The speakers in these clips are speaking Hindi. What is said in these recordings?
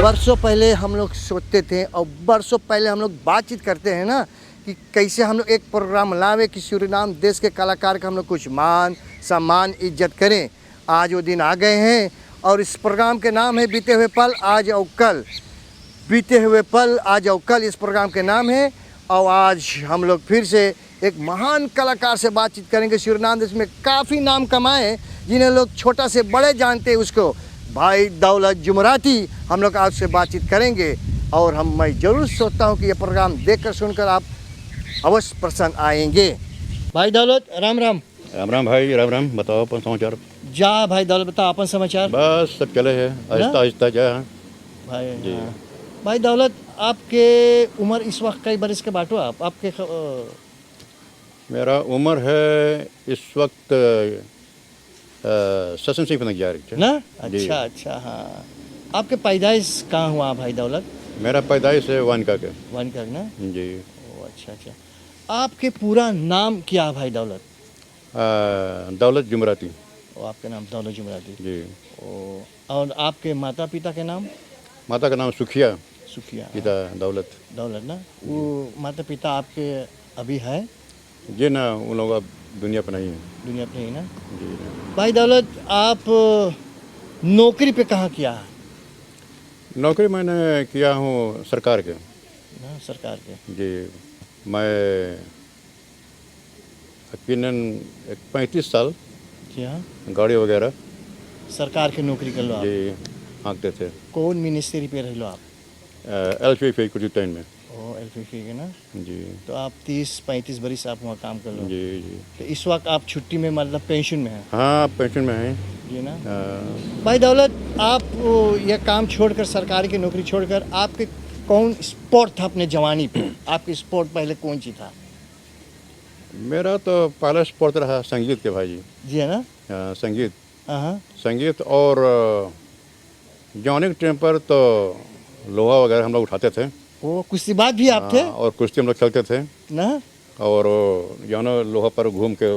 बरसों पहले हम लोग सोचते थे और बरसों पहले हम लोग बातचीत करते हैं ना कि कैसे हम लोग एक प्रोग्राम लावे कि सूरीनाम देश के कलाकार का हम लोग कुछ मान सम्मान इज्जत करें। आज वो दिन आ गए हैं और इस प्रोग्राम के नाम है बीते हुए पल आज और कल। बीते हुए पल आज और कल इस प्रोग्राम के नाम है और आज हम लोग फिर से एक महान कलाकार से बातचीत करेंगे। सूरीनाम देश में काफ़ी नाम कमाए जिन्हें लोग छोटा से बड़े जानते हैं उसको, भाई दौलत जुमराती हम लोग आज से बातचीत करेंगे। और मैं ज़रूर सोचता हूँ कि ये प्रोग्राम देखकर सुनकर आप अवश्य प्रसन्न आएंगे। भाई दौलत राम राम। राम राम भाई, राम राम। बताओ अपन समाचार। जा भाई दौलत बताओ अपन समाचार। बस सब चले है आहिस्ता आहिस्ता जा भाई जी। हाँ। भाई दौलत आपके उम्र इस वक्त कई बरस के बाटो आपके मेरा उम्र है इस वक्त 76 जा रही ना। अच्छा अच्छा हाँ। आपके पैदाइश कहाँ हुआ भाई दौलत? मेरा पैदाइश है वानका के। वानकर ना जी। ओ अच्छा अच्छा। आपके पूरा नाम क्या है भाई दौलत? दौलत जुमराती। ओ आपका नाम दौलत जुमराती जी। ओ और आपके माता पिता के नाम? माता का नाम सुखिया, सुखिया। पिता दौलत। दौलत ना। वो माता पिता आपके अभी है? जी ना, उन लोग अब दुनिया पर नहीं है। दुनिया पे ही ना। जी। भाई दौलत आप नौकरी पे कहाँ किया है? नौकरी मैंने किया हूँ सरकार के। ना सरकार के। जी। मैं यकीनन 35 साल जी हाँ। गाड़ी वगैरह सरकार की नौकरी कर लो आप? जी हाँकते थे। कौन मिनिस्ट्री पे रह लो आप? एलफी कुछ टाइम में। ओ एलपीपी के ना। जी तो आप 30-35 बरिस आप वहाँ काम कर लो। जी जी। तो इस वक्त आप छुट्टी में मतलब पेंशन में हैं? हाँ पेंशन में है। जी ना। भाई दौलत आप यह काम छोड़कर सरकारी की नौकरी छोड़कर आपके कौन स्पोर्ट था अपने जवानी पे? आपके स्पोर्ट पहले कौन सी था? मेरा तो पहला स्पोर्ट रहा संगीत के भाई जी। जी है ना। संगीत। हाँ संगीत और जवानी के टाइम पर तो लोहा वगैरह हम लोग उठाते थे। वो कुश्तीबाज भी आप थे? और कुश्ती हम लोग खेलते थे ना। और जानो लोहा पर घूम के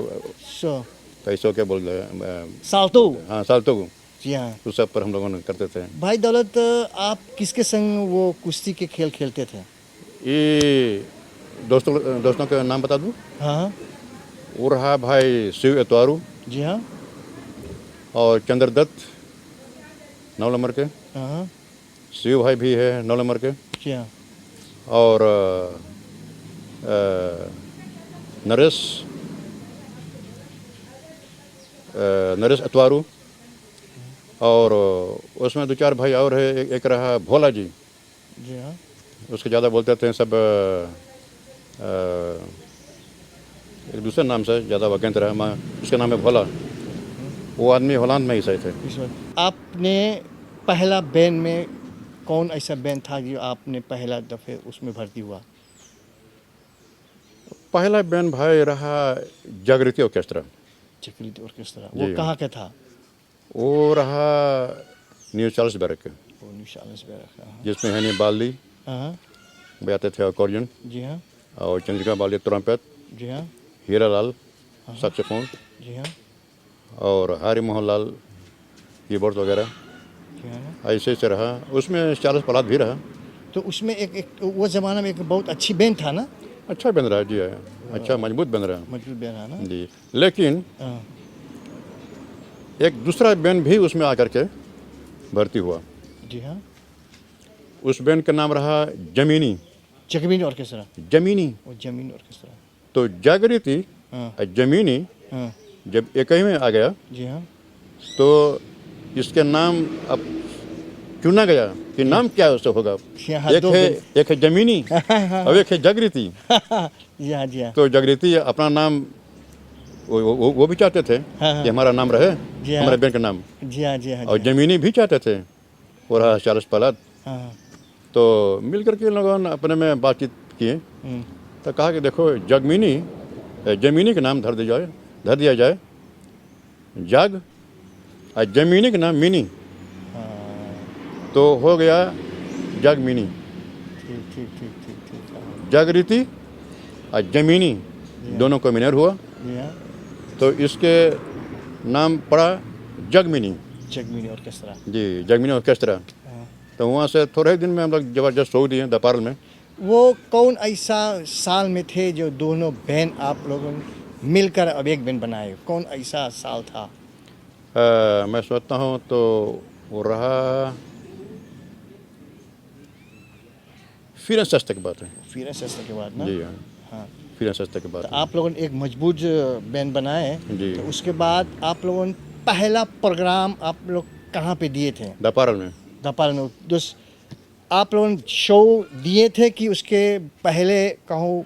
सो कैसो के बोल रहे साल्तो। हाँ साल्तो जी हाँ। उस सब पर हम लोगों ने करते थे। भाई दौलत आप किसके संग वो कुश्ती के खेल खेलते थे? ये दोस्तों का नाम बता दूँ? हाँ वो रहा भाई शिव एतवारू। जी हाँ। और चंद्रदत्त 9 नंबर के। हाँ शिव भाई भी है 9 नंबर के। जी हाँ। और नरेश अतवारू। और उसमें 2-4 भाई और है। एक रहा भोला जी। जी हाँ। उसके ज़्यादा बोलते थे सब एक दूसरे नाम से ज़्यादा वैकेंट रहा। मैं उसका नाम है भोला। वो आदमी होलांद में ही सही थे। इस वक्त आपने पहला बैंड में कौन ऐसा बैंड था जो आपने पहला दफ़े उसमें भर्ती हुआ? पहला बैंड भाई रहा जागृति ऑर्केस्ट्रा। चक्रित ऑर्केस्ट्रा। वो जी। कहाँ का था? वो रहा न्यू चार्ल्स बैरक के, वो निशान पे रखा। जिसमें हैनी बाली हाँ बजाते थे अकॉर्डियन। जी हाँ। और चंद्रिका बाली ट्रम्पेट, जी हाँ। हीरालाल सैक्सोफोन जी हाँ। और हरि मोहन लाल कीबोर्ड वगैरह। जी हाँ ना। ऐसे ऐसे रहा। उसमें चार्ल्स पलाद भी रहा। तो उसमें एक वो ज़माना में एक बहुत अच्छी बैंड था ना। अच्छा बन रहा है जी, अच्छा मजबूत बन रहा है मजबूत बैंड है ना। जी। लेकिन हाँ। एक दूसरा बैंड भी उसमें आकर के भर्ती हुआ। जी हाँ। उस बैंड का नाम रहा जमीनी। जमीन ऑर्केस्ट्रा। जमीनी। वो जमीन ऑर्केस्ट्रा। तो जागृति हाँ और जमीनी हाँ। जब एक ही में आ गया जी हाँ। तो इसके नाम अब चुना गया कि नाम क्या उससे होगा। हाँ, एक है जमीनी और एक है जागृति। जी हाँ जी हाँ। तो जागृति अपना नाम वो भी चाहते थे हाँ। कि हमारा नाम रहे, जी हाँ। हमारे बैंक का नाम। जी हाँ जी हाँ। और जमीनी भी चाहते थे, वो रहा चार्ल्स पलाद। हाँ। तो मिल करके लोगों ने अपने में बातचीत किए तो कहा कि देखो जमीनी का नाम धर दिया जाए जाग और जमीनी का नाम मिनी। तो हो गया जाग मिनी। ठीक ठीक ठीक ठीक ठीक। जागृति और जमीनी दोनों कॉम्बिनेर हुआ जी हाँ। तो इसके नाम पड़ा जगमिनी। जगमीनी ऑर्केस्ट्रा। जी, जगमिनी ऑर्केस्ट्रा। तो वहाँ से थोड़े ही दिन में हम लोग ज़बरदस्त शो दिए दपारल में। वो कौन ऐसा साल में थे जो दोनों बहन आप लोगों ने मिलकर अब एक बहन बनाए? कौन ऐसा साल था? मैं सोचता हूँ तो वो रहा फिर सस्ते की बात है। फिर सस्ते के बाद ना? जी हाँ, हाँ। फिर सस्ते की बात तो है। आप लोगों ने एक मजबूत बैंड बनाए। जी। तो उसके बाद आप लोगों ने पहला प्रोग्राम आप लोग कहाँ पे दिए थे? दपारल में। दपाल में। आप लोगों ने शो दिए थे कि उसके पहले कहूँ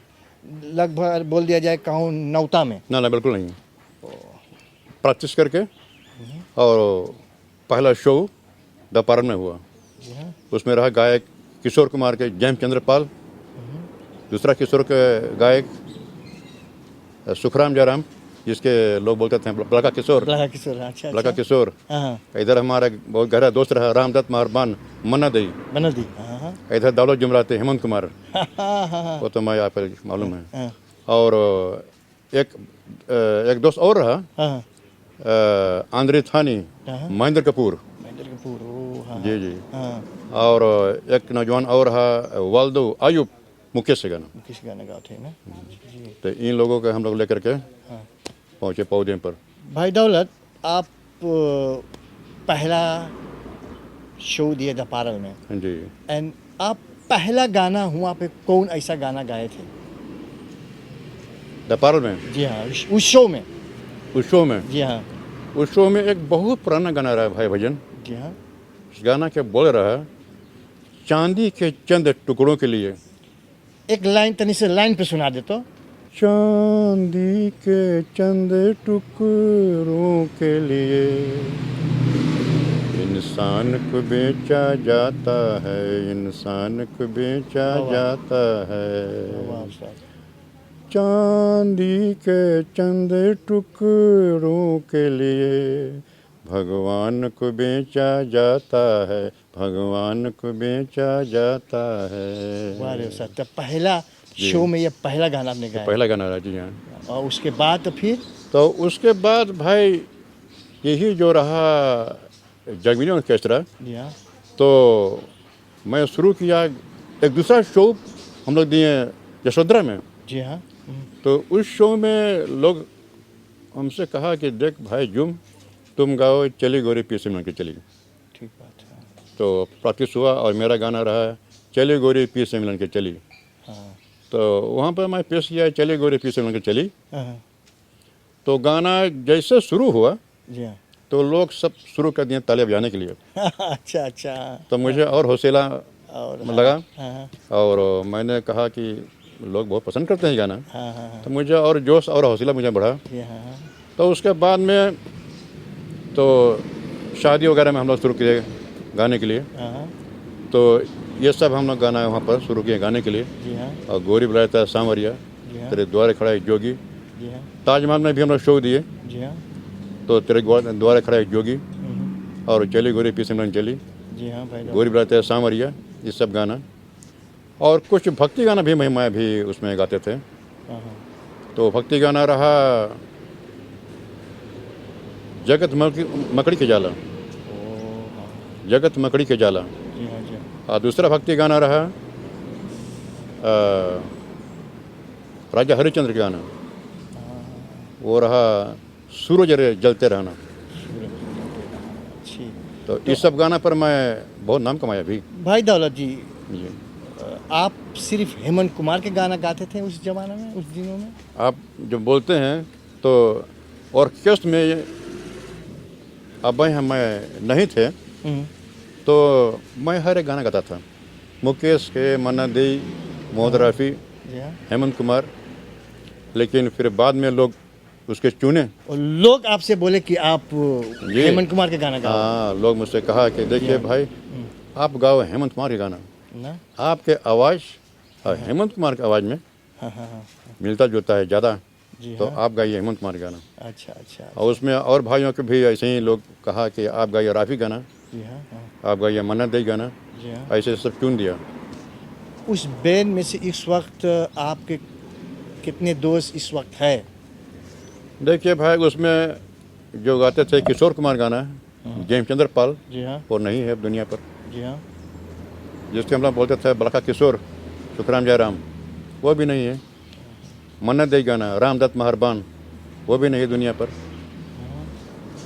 लगभग बोल दिया जाए कहूँ नौता में? ना ना बिल्कुल नहीं, प्रैक्टिस करके और पहला शो दपारल में हुआ। जी हाँ। उसमें रहा गायक किशोर कुमार के जैम चंद्रपाल, दूसरा किशोर के गायक सुखराम जयराम, जिसके लोग बोलते थे लड़का किशोर। लड़का किशोर, अच्छा लड़का अच्छा। किशोर। हाँ इधर हमारा बहुत गहरा दोस्त रहा रामदत्त महरबान मन्ना दई। बना दी। हाँ हाँ इधर दौलत जुमराते हेमंत कुमार, हाँ हाँ वो तो मैं आप मालूम है। हाँ और एक दोस्त और रहा हाँ आंद्रे थानी, हाँ। महेंद्र कपूर। महेंद्र कपूर, ओ हाँ जी जी। हाँ। और एक नौजवान और रहा वाल्दो आयुब, मुकेश से गाना। किस गाने गाते हैं ना? जी। तो इन लोगों को हम लोग लेकर के हाँ। पहुँचे पौधे पर। भाई दौलत, आप पहला शो दिए था पारल में, जी। एंड आप पहला गाना हुआ पे कौन ऐसा गाना गाए थे? दपारल में जी हाँ, उस शो में। उस शो में जी हाँ उस शो में एक बहुत पुराना गाना रहा भाई भजन। जी हाँ। उस गाना के बोल रहा चांदी के चंद टुकड़ों के लिए। एक लाइन तनी से लाइन पे सुना दे तो। चांदी के चंद टुकड़ों के लिए इंसान को बेचा जाता है, इंसान को बेचा वाह। जाता है। वाह साहब। चांदी के चंद टुकड़ों के लिए भगवान को बेचा जाता है, भगवान को बेचा जाता है। वाह रे साहब, तो पहला शो में ये पहला गाना आपने गाया? पहला गाना रहा जी हाँ। और उसके बाद तो फिर? तो उसके बाद भाई यही जो रहा जगमीनी ऑर्केस्ट्रा। जी हाँ। तो मैं शुरू किया एक दूसरा शो हम लोग दिए यशोधरा में। जी हाँ। तो उस शो में लोग हमसे कहा कि देख भाई जुम, तुम गाओ चली गोरी पी से मिल के चली। ठीक बात है। तो प्रैक्टिस हुआ और मेरा गाना रहा चली गोरी पी से मिलन के चली। हाँ तो वहाँ पर मैं पेश किया चली गोरी पी से मिलन के चली। हाँ। तो गाना जैसे शुरू हुआ जी हाँ। तो लोग सब शुरू कर दिए तालियां बजाने के लिए। अच्छा अच्छा। तो मुझे और हौसला और लगा हाँ और मैंने कहा कि लोग बहुत पसंद करते हैं गाना। हाँ हाँ हाँ। तो मुझे और जोश और हौसला मुझे बढ़ा। जी हाँ हाँ। तो उसके बाद में तो शादी वगैरह में हम लोग शुरू किए गाने के लिए। हाँ। तो ये सब हम लोग गाना वहाँ पर शुरू किए गाने के लिए। जी हाँ। और गोरी बुलाता सांवरिया, जी हाँ। तेरे द्वारे खड़ा एक जोगी। जी हाँ। ताजमहल में भी हम लोग शो दिए। जी हाँ। तो तेरे द्वारे खड़ा एक जोगी और चली गोरी पी सिमरन चली, जी हाँ भाई। गोरी बुलाते सांवरिया, ये सब गाना। और कुछ भक्ति गाना भी मैं भी उसमें गाते थे। हाँ हाँ। तो भक्ति गाना रहा जगत मकड़ी के जाला, ओ हाँ। जगत मकड़ी के जाला। जी हाँ जी हाँ। और दूसरा भक्ति गाना रहा राजा हरिश्चंद्र का गाना, वो रहा सूरज रे जलते रहना। अच्छी। तो इस सब गाना पर मैं बहुत नाम कमाया भी। भाई दौलत जी, जी। आप सिर्फ हेमंत कुमार के गाना गाते थे उस जमाने में, उस दिनों में? आप जो बोलते हैं तो ऑर्केस्ट्रा में अब मैं नहीं थे तो मैं हर एक गाना गाता था। मुकेश के, मन्ना दे, मोहम्मद रफ़ी, जी हाँ। हेमंत कुमार। लेकिन फिर बाद में लोग उसके चुने। और लोग आपसे बोले कि आप हेमंत कुमार के गाना गाओ। हाँ, लोग मुझसे कहा कि देखिए भाई आप गाओ हेमंत कुमार के गाना, ना? आपके आवाज़ और हेमंत कुमार की आवाज़ में हाँ हाँ हाँ। मिलता जुलता है ज़्यादा। जी तो हाँ। आप गाइए हेमंत कुमार गाना। अच्छा अच्छा। और उसमें और भाइयों के भी ऐसे ही लोग कहा कि आप गाइए राफ़ी गाना, जी हाँ हाँ। आप गाइए मन्ना दे गाना। जी हाँ। ऐसे सब चुन दिया। उस बैंड में से इस वक्त आपके कितने दोस्त इस वक्त है? देखिए भाई उसमें जो गाते थे किशोर कुमार गाना, जयचंद्र पाल, जी हाँ। वो नहीं है दुनिया पर। जी हाँ। जिसके हम लोग बोलते थे बलखा किशोर, सुखराम जयराम, वो भी नहीं है। मन्नत दे गाना, रामदत्त महरबान, वो भी नहीं है दुनिया पर।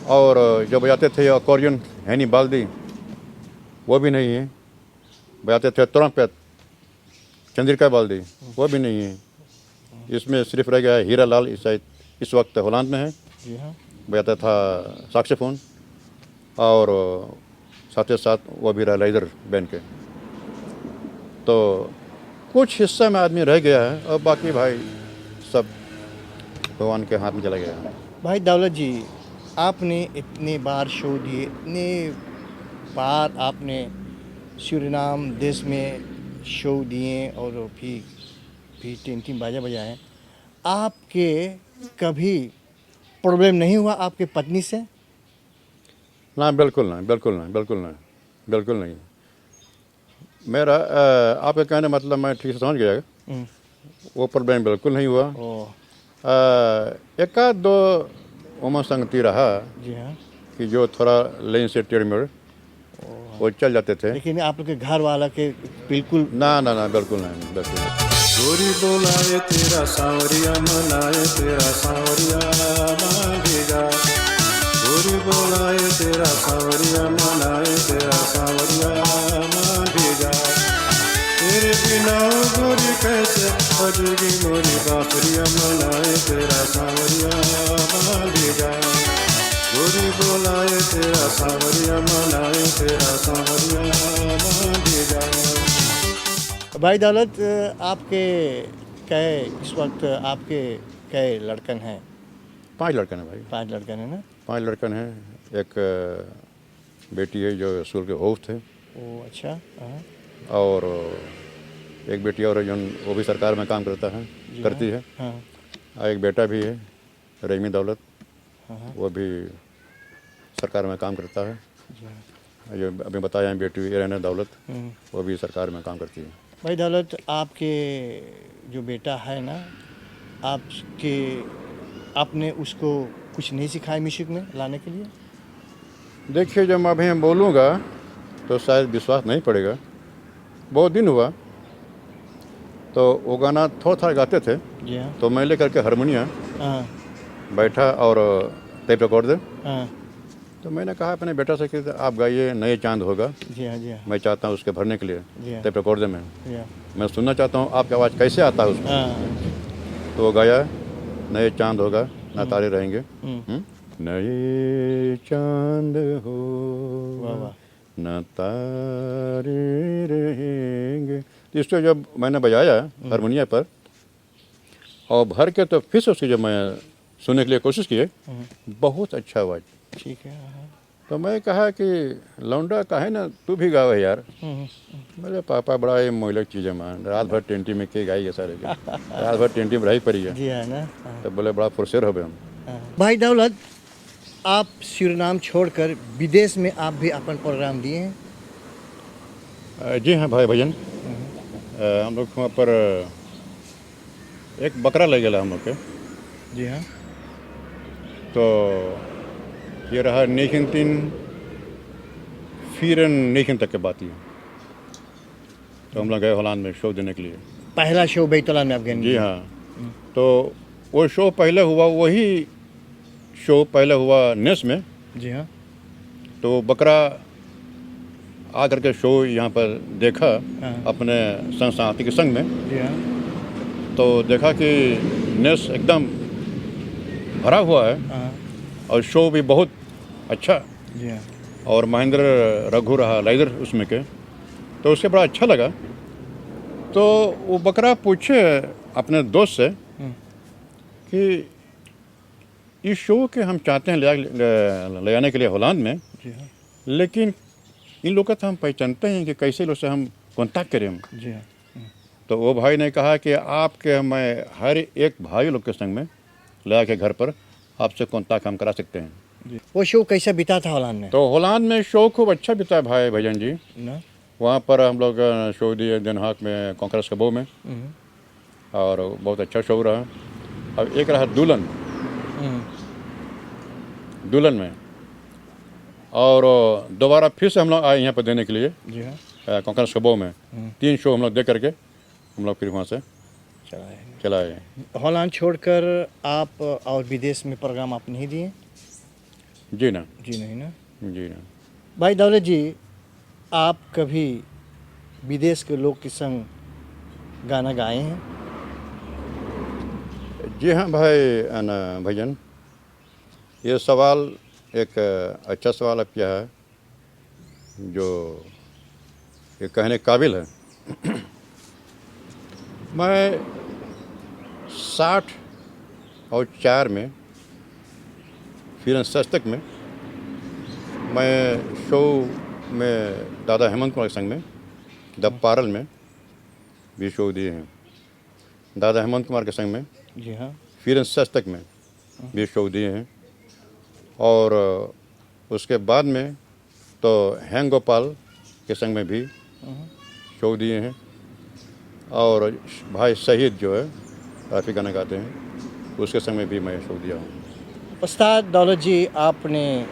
और जो बजाते थे अकॉर्डियन हैनी बाल्दी, वो भी नहीं है। बजाते थे ट्रम्पेट चंद्रिका बाल्दी, वो भी नहीं है। इसमें सिर्फ रह गया है हीरा लाल, इस वक्त होलैंड में है। जी हाँ। बजाता था सैक्सोफोन, और साथ ही साथ वो भी रहा लेदर बैंड के। तो कुछ हिस्सा में आदमी रह गया है, और बाकी भाई सब भगवान के हाथ में चला गया है। भाई दौलत जी, आपने इतने बार शो दिए, इतने बार आपने सूरीनाम देश में शो दिए और भी 3 बाजा बजाए, आपके कभी प्रॉब्लम नहीं हुआ आपके पत्नी से? ना, बिल्कुल नहीं, बिल्कुल नहीं, बिल्कुल नहीं, बिल्कुल नहीं। मेरा आपके कहने मतलब मैं ठीक से समझ गया, वो प्रॉब्लम बिल्कुल नहीं हुआ। एक आध दो उमर संगति रहा जी हाँ। कि जो थोड़ा लेन से टेढ़ मेढ़ वो चल जाते थे, लेकिन आप लोग के घर वाला के बिल्कुल ना ना ना, बिल्कुल नहीं, बिल्कुल नहीं। गोरी बोलाए तेरा सांवरिया, मनाए तेरा सांवरिया मांगेगा। गोरी बोलाए तेरा सांवरिया, मनाए तेरा सांवरिया मांगेगा। तेरे बिना गोरी कैसे बजेगी मोरी बाफरिया, मनाए तेरा सांवरिया मांगेगा। गोरी बोलाए तेरा सांवरिया, मनाए तेरा सांवरिया मांगेगा। भाई दौलत, आपके कै इस वक्त आपके कै लड़कन हैं? 5 लड़कन हैं भाई, 5 लड़कन हैं ना? 5 लड़कन हैं। एक बेटी है जो स्कूल के होस्ट है, ओ अच्छा। हाँ। और एक बेटी और है जो वो भी सरकार में काम करती है। हाँ। और एक बेटा भी है, रहीमी दौलत, हाँ। वो भी सरकार में काम करता है। जी हाँ। जो अभी बताया है बेटी इराना दौलत, वो भी सरकार में काम करती है। भाई दौलत, आपके जो बेटा है ना, आपने उसको कुछ नहीं सिखाया म्यूजिक में लाने के लिए? देखिए, जब अभी मैं बोलूँगा तो शायद विश्वास नहीं पड़ेगा। बहुत दिन हुआ तो वो गाना थोड़ा थोड़ा गाते थे, जी हाँ। तो मैं लेकर के हारमोनिया हाँ। बैठा और टेप रिकॉर्ड दे। हाँ। तो मैंने कहा अपने बेटा से कि आप गाइए नए चांद होगा, जी हाँ। जी हाँ। मैं चाहता हूँ उसके भरने के लिए जी हाँ। टेप रिकॉर्ड दे में। जी हाँ। मैं सुनना चाहता हूँ आपकी आवाज़ कैसे आता है उसको। हाँ। तो वो गाया नए चांद होगा ना तारे रहेंगे। हम्म। नए चांद हो वाह वाह। न तारे रहेंगे। तो इसको जब मैंने बजाया हारमोनिया पर और भर के, तो फिर से उसकी जब मैं सुनने के लिए कोशिश की, बहुत अच्छा आवाज़। ठीक है। हाँ। तो मैं कहा कि लौंडा का है ना, तू भी गावे यार। मेरे पापा बड़ा ये मोहलक चीज़ है मान, रात भर टेंटी में के गाई है सारे के, रात भर टेंटी में रही पड़ी है। जी है ना। हाँ। तो बोले बड़ा फुरसेर हो गए हम। भाई दौलत, आप सूरीनाम छोड़कर विदेश में आप भी अपन प्रोग्राम दिए हैं? जी हाँ भाई भजन, हम लोग वहाँ पर एक बकरा ले गया हम लोग के। जी हाँ। तो ये रहा 1994 तक की बात है। तो हम लोग गए होलैंड में शो देने के लिए। पहला शो बैतूल में आप गए? जी हाँ। तो वो शो पहले हुआ, वही शो पहले हुआ नेस में। जी हाँ। तो बकरा आ करके शो यहाँ पर देखा अपने संग के संग में। जी हाँ। तो देखा कि नेस एकदम भरा हुआ है और शो भी बहुत अच्छा। जी हाँ। और महेंद्र रघु रहा लाइदर उसमें के, तो उससे बड़ा अच्छा लगा। तो वो बकरा पूछे अपने दोस्त से कि इस शो के हम चाहते हैं ले आने के लिए होलैंड में। जी हाँ। लेकिन इन लोग का तो हम पहचानते हैं कि कैसे लोग से हम कांटेक्ट करें हम। जी हाँ। तो वो भाई ने कहा कि आपके मैं हर एक भाई लोग के संग में ले आके घर पर आपसे कांटेक्ट हम करा सकते हैं। वो शो कैसा बीता था होलैंड में? तो होलैंड में शो खूब अच्छा बीता है भाई भजन जी ना। वहाँ पर हम लोग शो दिए Den Haag में, कॉन्ग्रेस कबो में, और बहुत अच्छा शो रहा। अब एक रहा दुल्हन में, और दोबारा फिर से हम लोग आए यहाँ पर देने के लिए। जी हाँ। कोंकण शोबो में 3 शो हम लोग देख करके हम लोग फिर वहाँ से चलाए। हॉलैंड छोड़कर आप और विदेश में प्रोग्राम आप नहीं दिए? जी ना, जी नहीं ना। जी ना। भाई दौलत जी, आप कभी विदेश के लोग के संग गाना गाए हैं? जी हाँ भाई भजन, ये सवाल एक अच्छा सवाल आप किया है जो ये कहने के काबिल है। मैं 60 और 4 में फिर सस्तक में मैं शो में दादा हेमंत कुमार के संग में द पारल में भी शो दिए हैं। दादा हेमंत कुमार के संग में जी हाँ। फिर सस्तक में भी शो दिए हैं। और उसके बाद में तो हैंग गोपाल के संग में भी शो दिए हैं। और भाई शहीद जो है काफ़ी गाना गाते हैं, उसके संग में भी मैं शो दिया हूँ। उस्ताद दौलत जी, आपने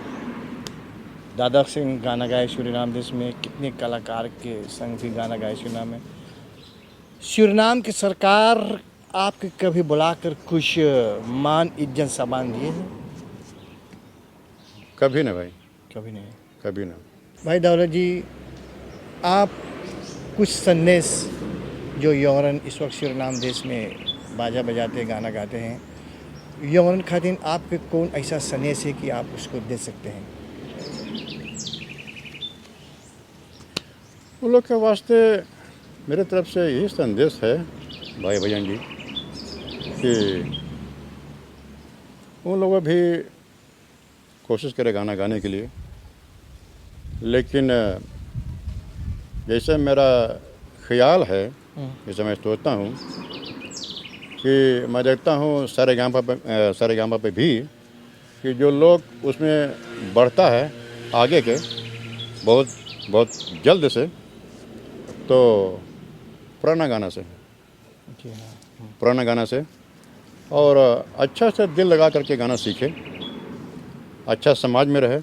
दादा सिंह गाना गाए सूरीनाम देश में, कितने कलाकार के संग भी गाना गाए सूरीनाम में। सूरीनाम की सरकार आपके कभी बुलाकर कुछ मान इज्जत सामान दिए हैं? कभी ना भाई, कभी नहीं। कभी ना। भाई दौलत जी, आप कुछ संदेश जो यौरन इस वक्त सूरीनाम देश में बाजा बजाते गाना गाते हैं, यौरन खातिन आपके कौन ऐसा संदेश है कि आप उसको दे सकते हैं? उन लोग के वास्ते मेरे तरफ से यही संदेश है भाई भजन जी कि उन लोग भी कोशिश करें गाना गाने के लिए, लेकिन जैसे मेरा ख्याल है, जैसे मैं सोचता हूँ कि मैं देखता हूँ सारेगामा पे भी कि जो लोग उसमें बढ़ता है आगे के बहुत जल्द से, तो पुराना गाना से और अच्छा से दिल लगा करके गाना सीखे, अच्छा समाज में रहे,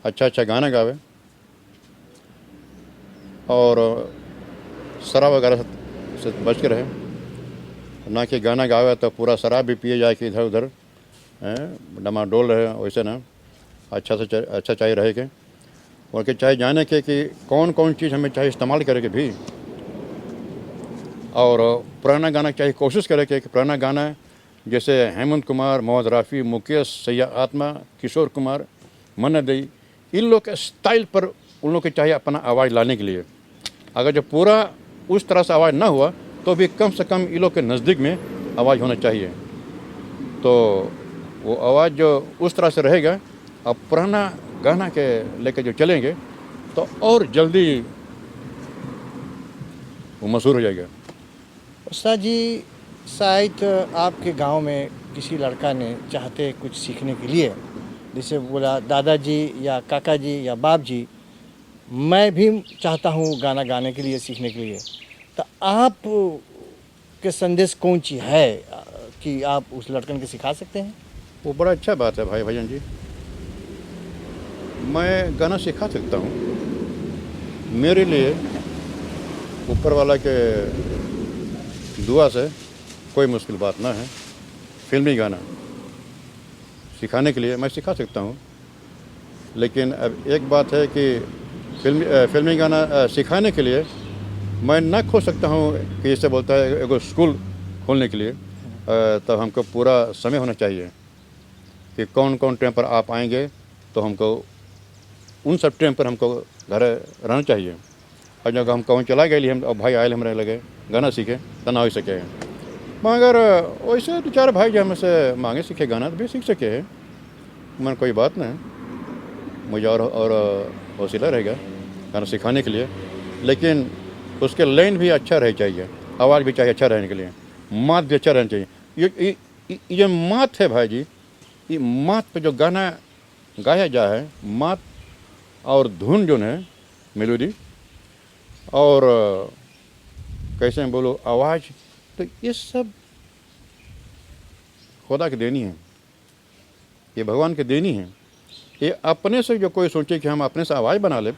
अच्छा गाना गावे और शराब वगैरह से बच के रहे। ना कि गाना गावे तो पूरा शराब भी पिए जाए कि इधर उधर डमाडोल रहे, वैसे ना। अच्छा चाहिए रहे के, और के चाहे जाने के कि कौन कौन चीज़ हमें चाहिए इस्तेमाल करे के भी। और पुराना गाना चाहिए कोशिश करे कि पुराना गाना जैसे हेमंत कुमार, मोहम्मद रफ़ी, मुकेश, सैयद आत्मा, किशोर कुमार, मन्ना दई, इन लोग के स्टाइल पर उन लोग के चाहिए अपना आवाज़ लाने के लिए। अगर जब पूरा उस तरह से आवाज़ ना हुआ तो भी कम से कम इन लोग के नज़दीक में आवाज़ होना चाहिए, तो वो आवाज़ जो उस तरह से रहेगा। अब पुराना गाना के लेकर जो चलेंगे तो और जल्दी वो मशहूर हो जाएगा। उस्ताद जी, शायद आपके गांव में किसी लड़का ने चाहते कुछ सीखने के लिए, जैसे बोला दादाजी या काका जी या बाप जी, मैं भी चाहता हूँ गाना गाने के लिए, सीखने के लिए, तो आप के संदेश कौन सी है कि आप उस लड़कन को सिखा सकते हैं? वो बड़ा अच्छा बात है भाई भजन जी, मैं गाना सिखा सकता हूँ। मेरे लिए ऊपर वाला के दुआ से कोई मुश्किल बात ना है। फिल्मी गाना सिखाने के लिए मैं सिखा सकता हूँ, लेकिन अब एक बात है कि फिल्मी गाना सिखाने के लिए मैं ना खोज सकता हूँ कि इससे बोलता है एगो स्कूल खोलने के लिए, तब हमको पूरा समय होना चाहिए कि कौन कौन टाइम पर आप आएंगे, तो हमको उन सब टाइम पर हमको घर रहना चाहिए। और जब हम कहूँ चला गए हम भाई आए हमारे लगे गाना सीखे तो ना हो सके, मगर वैसे 2-4 भाई जो हमसे मांगे सीखे गाना तो भी सीख सके हैं, मन कोई बात नहीं, मुझे और हौसला रहेगा गाना सिखाने के लिए। लेकिन उसके लाइन भी अच्छा रह चाहिए, आवाज़ भी चाहिए अच्छा रहने के लिए, मात भी अच्छा रहना चाहिए। ये मात है भाई जी, ये मात पे जो गाना गाया जा है, मात और धुन जो है, मेलोडी और कैसे मैं बोलो आवाज़, तो ये सब खुदा की देनी है, ये भगवान की देनी है। ये अपने से जो कोई सोचे कि हम अपने से आवाज़ बना ले,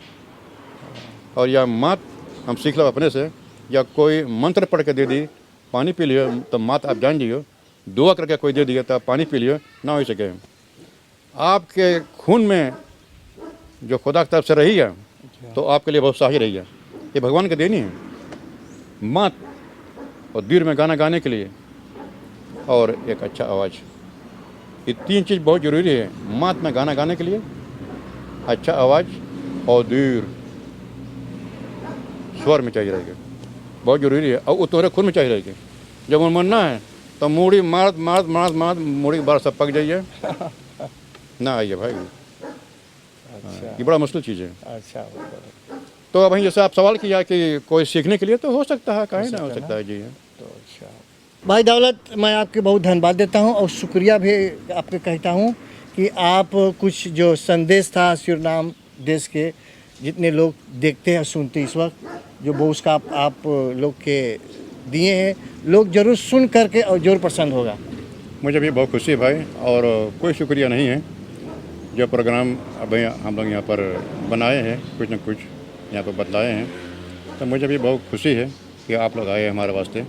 और या मात हम सीख लो अपने से, या कोई मंत्र पढ़ के दे दी पानी पी लियो तो मात आप जान लियो, दुआ करके कोई दे दिया तो आप पानी पी लियो, ना हो सके। आपके खून में जो खुदा की तरफ से रही है तो आपके लिए बहुत सही रही है, ये भगवान की देनी है। मात और दिल में गाना गाने के लिए और एक अच्छा आवाज़, ये तीन चीज़ बहुत ज़रूरी है। मात में गाना गाने के लिए, अच्छा आवाज़ और दिल स्वर में चाहिए रहेगा, बहुत ज़रूरी है। और वो तुम्हारे खून में चाहिए रहेगी। जब वो मरना है तो मूड़ी मारत मारत मारत मारत मूड़ी के बाहर सब पक जाइए ना आइए भाई। अच्छा ये बड़ा मुश्किल चीज़ है। अच्छा तो अब जैसे आप सवाल किया कि कोई सीखने के लिए, तो हो सकता है, काहे ना हो सकता है जी। तो अच्छा भाई दौलत, मैं आपके बहुत धन्यवाद देता हूं और शुक्रिया भी आपके कहता हूं कि आप कुछ जो संदेश था सूरीनाम देश के जितने लोग देखते हैं सुनते इस वक्त, जो वो उसका आप लोग के दिए हैं, लोग ज़रूर सुन करके और ज़रूर पसंद होगा। मुझे भी बहुत खुशी है भाई, और कोई शुक्रिया नहीं है। जो प्रोग्राम अभी हम लोग यहाँ पर बनाए हैं, कुछ न कुछ यहाँ पर बतलाए हैं, तो मुझे भी बहुत खुशी है कि आप लोग आए हमारे वास्ते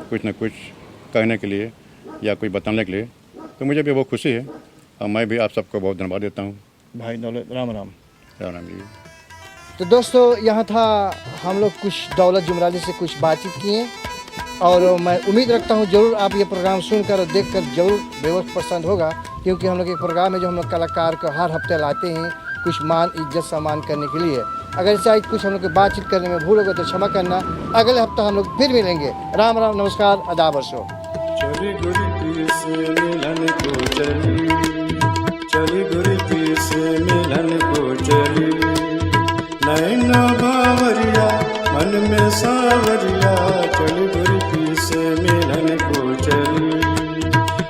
कुछ न कुछ कहने के लिए या कुछ बताने के लिए, तो मुझे भी बहुत खुशी है। और मैं भी आप सबको बहुत धन्यवाद देता हूँ। भाई दौलत, राम राम। राम राम जी। तो दोस्तों, यहाँ था हम लोग कुछ दौलत जुमरानी से कुछ बातचीत किए, और मैं उम्मीद रखता हूँ ज़रूर आप ये प्रोग्राम सुनकर और देखकर ज़रूर बेवक्त पसंद होगा, क्योंकि हम लोग एक प्रोग्राम है जो हम लोग कलाकार को हर हफ्ते लाते हैं कुछ मान इज्जत सम्मान करने के लिए। अगर शायद कुछ हम लोग की बातचीत करने में भूल होगा तो क्षमा करना। अगले हफ्ते हम लोग फिर मिलेंगे। राम राम, नमस्कार, आदाब, वर्षो। चली गुरु पीर से मिलन को चली, चली गुरु पीर से मिलन को चली। नैना बावरिया मन में सावरिया, चली गुरु पीर से मिलन को चली,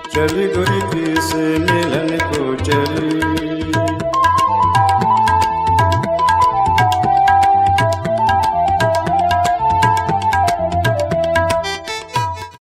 चली गुरु पीर से मिलन को चली।